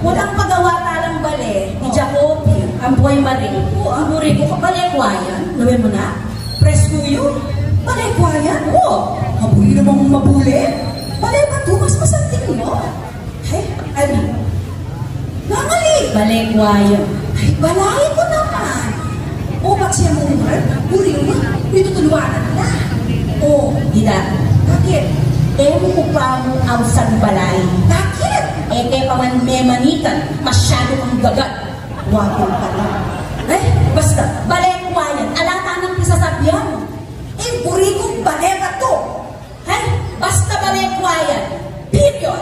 Walang pagawa talang bale, ni Jacobi, ang buhay maring po, ang buri ko, balekwayan, nawin mo na? Presko yun? Balekwayan? Oo, mabuli namang mabuli. Balay ba ito? Mas masanting mo? Ay, ano? Nangali! Balekwayan. Ay, balay ko naman. O, ba't siya mo naman? Buri mo, ito tuluanan na. O, gila. Bakit? Ewan ko pa mo ang balay. Bakit? Kaya pa man may manitan, masyado kang gagat. Wapo ka lang. Basta, balekwayan, alata ng pisasabihan mo. Buri kong baleka to. Basta balekwayan. Period.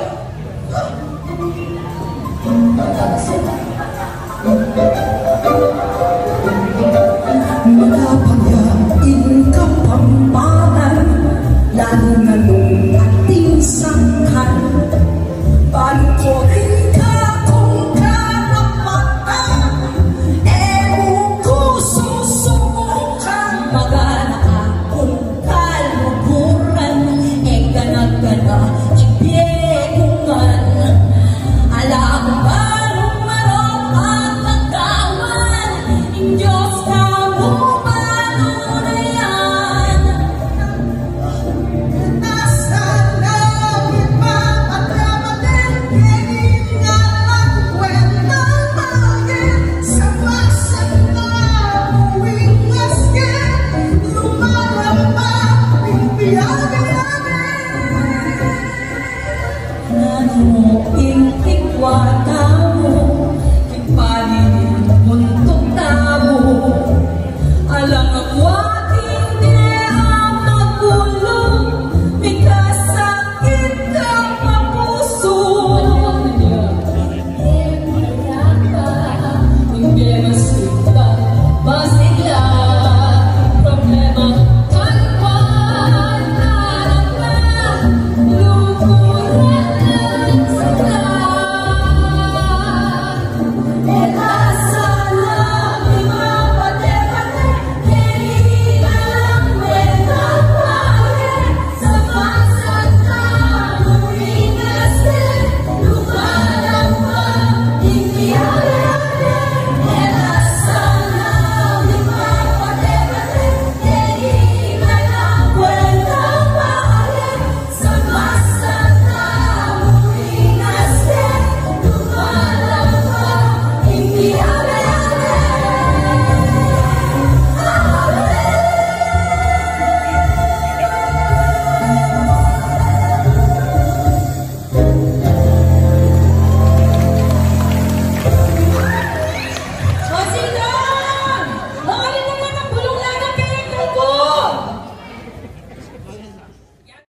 Magapagyain ka pampanan, lalo na nung ating sangkan. Balikorin ka kung karapatan, ewan ko susubukan. Magana akong kaluburan, gana-gana ibigungan. Alam ba lumarok at nagkawan, in Diyos ka mo panunayan. Nasaan na ipapagkamatin, hiningalang kwentang bagay. Sa pasan na uwing maske, lumalamang pingbiyag-yagin. Ikwata mo, ipalit muntok tabo, alang akwa